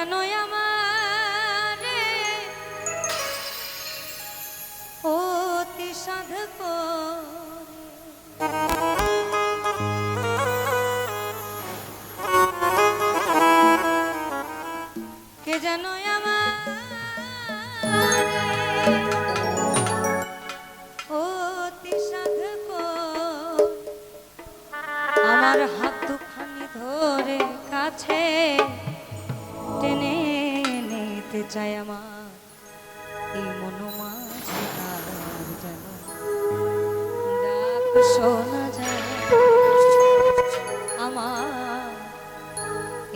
যেন আমারে অতি সাধক কে যেন অতি সাধক আমার হাত দুখানি ধরে কাছে টেনে নিতে চাই আমার এই মনোমাঝে কার যেন ডাক শোনা যায় আমার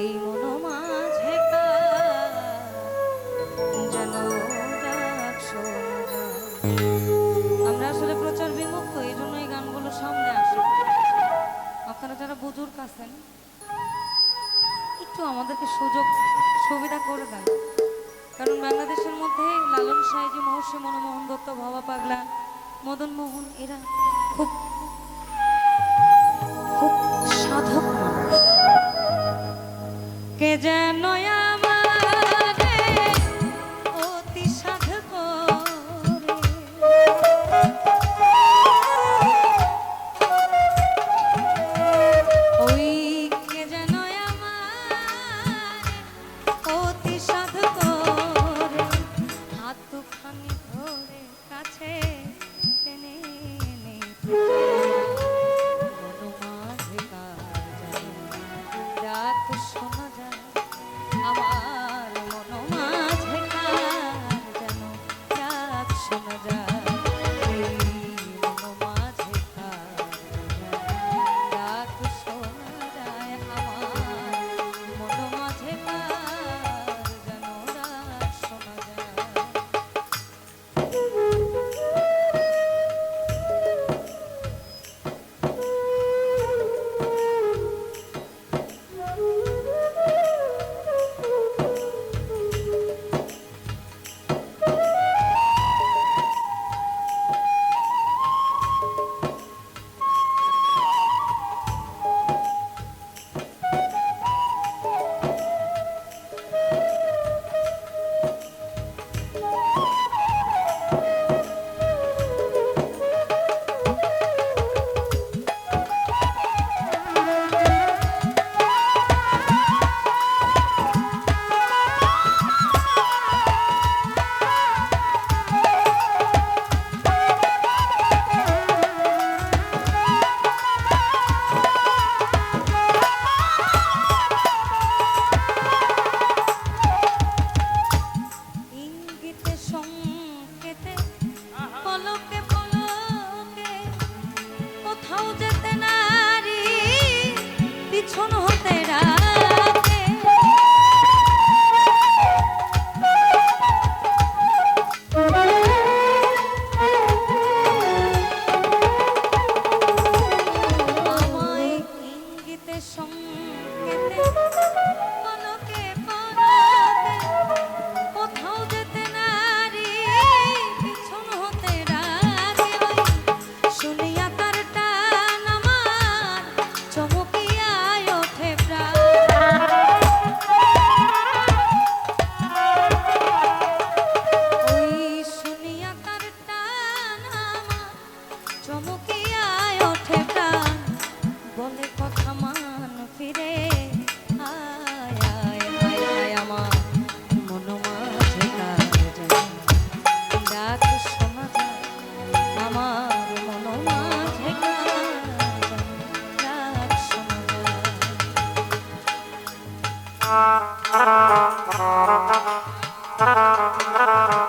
এই মনোমাঝে কার যেন ডাক শোনা যায়। আমরা আসলে প্রচার বিমুখ, এই জন্য এই গানগুলো সামনে আসে। আপনারা যারা বুজুর্গ আছেন একটু আমাদেরকে সুযোগ সুবিধা করে দেন, কারণ বাংলাদেশের মধ্যে লালন সাহেজি, মহর্ষি মনমোহন দত্ত, ভবা পাগলা, মদন মোহন এরা খুব খুব সাধক মানুষ। কে যেন আমারে অতি সাধক শোনা যায় আমার মনোমাঝে কার যেন ডাক শোনা যায় এই মনোমাঝে কার ডাক শোনা যায় আমার মনোমাঝে কার যেন ডাক শোনা যায়। Ah